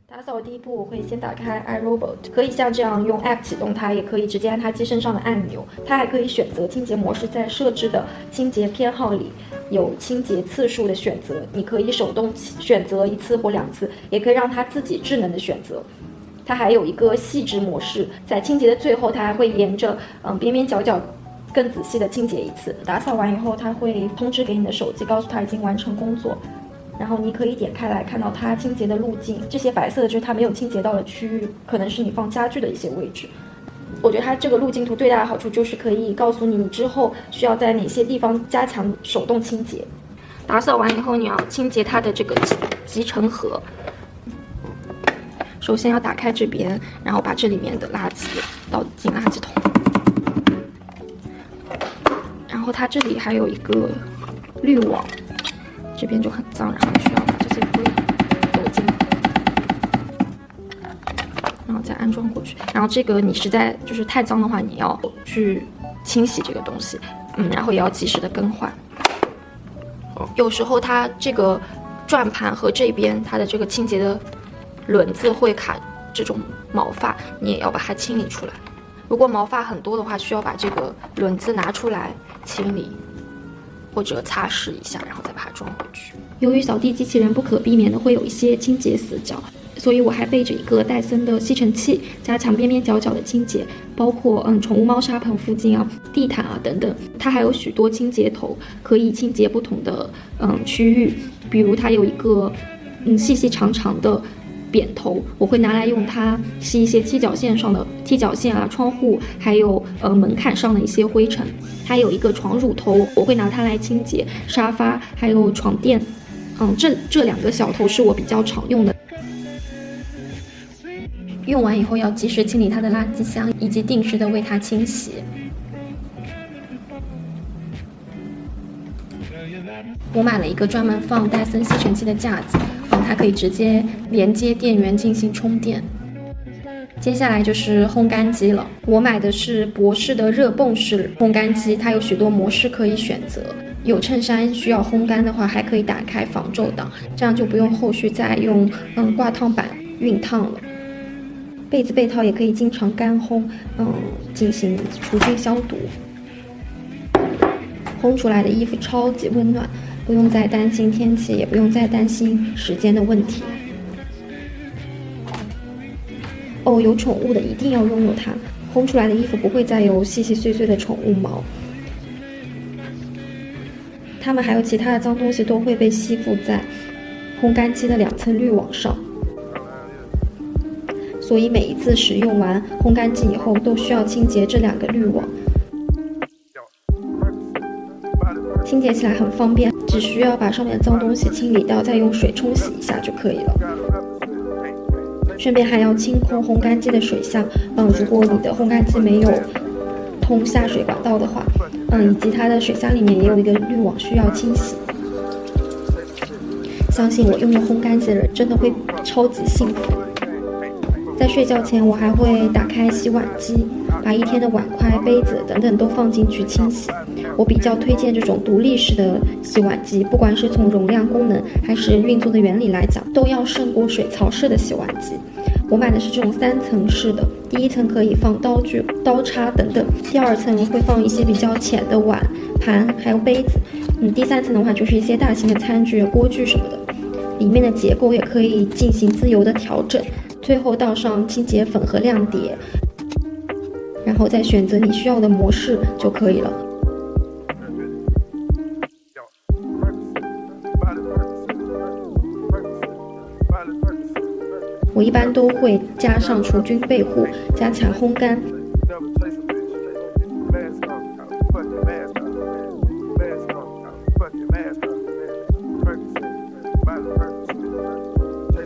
打扫的第一步，我会先打开 iRobot， 可以像这样用 App 启动它，也可以直接按它机身上的按钮。它还可以选择清洁模式，在设置的清洁偏好里有清洁次数的选择，你可以手动选择1次或2次，也可以让它自己智能的选择。它还有一个细致模式，在清洁的最后，它还会沿着边边角角更仔细的清洁一次。打扫完以后，它会通知给你的手机，告诉它已经完成工作。然后你可以点开来看到它清洁的路径，这些白色的就是它没有清洁到的区域，可能是你放家具的一些位置。我觉得它这个路径图最大的好处就是可以告诉你之后需要在哪些地方加强手动清洁。打扫完以后，你要清洁它的这个集成盒。首先要打开这边，然后把这里面的垃圾倒进垃圾桶。然后它这里还有一个滤网。这边就很脏，然后需要把这些灰抖进，然后再安装过去。然后这个你实在就是太脏的话，你要去清洗这个东西，然后也要及时的更换。有时候它这个转盘和这边它的这个清洁的轮子会卡这种毛发，你也要把它清理出来。如果毛发很多的话，需要把这个轮子拿出来清理。或者擦拭一下，然后再把它装回去。由于扫地机器人不可避免的会有一些清洁死角，所以我还备着一个戴森的吸尘器，加强边边角角的清洁，包括宠物猫砂盆附近啊、地毯啊等等。它还有许多清洁头，可以清洁不同的区域，比如它有一个细细长长的扁头，我会拿来用它吸一些踢脚线啊、窗户还有门槛上的一些灰尘。还有一个床褥头，我会拿它来清洁沙发还有床垫。这2个小头是我比较常用的。用完以后要及时清理它的垃圾箱，以及定时的为它清洗。我买了一个专门放戴森吸尘器的架子，它可以直接连接电源进行充电。接下来就是烘干机了，我买的是博士的热泵式烘干机，它有许多模式可以选择。有衬衫需要烘干的话，还可以打开防皱档，这样就不用后续再用挂烫板熨烫了。被子被套也可以经常干烘，进行除菌消毒。烘出来的衣服超级温暖，不用再担心天气，也不用再担心时间的问题。有宠物的一定要拥有它，烘出来的衣服不会再有细细碎碎的宠物毛，它们还有其他的脏东西都会被吸附在烘干机的2层滤网上，所以每一次使用完烘干机以后都需要清洁这2个滤网。清洁起来很方便，只需要把上面的脏东西清理掉，再用水冲洗一下就可以了。顺便还要清空烘干机的水箱，如果你的烘干机没有通下水管道的话，以及它的水箱里面也有一个滤网需要清洗。相信我，拥有烘干机的人真的会超级幸福。在睡觉前，我还会打开洗碗机，把一天的碗筷、杯子等等都放进去清洗。我比较推荐这种独立式的洗碗机，不管是从容量、功能还是运作的原理来讲，都要胜过水槽式的洗碗机。我买的是这种3层式的，第1层可以放刀具、刀叉等等，第2层会放一些比较浅的碗、盘还有杯子，第3层的话就是一些大型的餐具、锅具什么的。里面的结构也可以进行自由的调整，最后倒上清洁粉和亮碟，然后再选择你需要的模式就可以了。我一般都会加上除菌备护，加强烘干。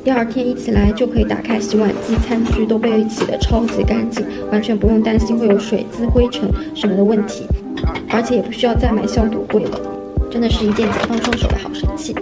第2天一起来就可以打开洗碗机，餐具都被洗得超级干净，完全不用担心会有水渍、灰尘什么的问题，而且也不需要再买消毒柜了，真的是一件解放双手的好神器。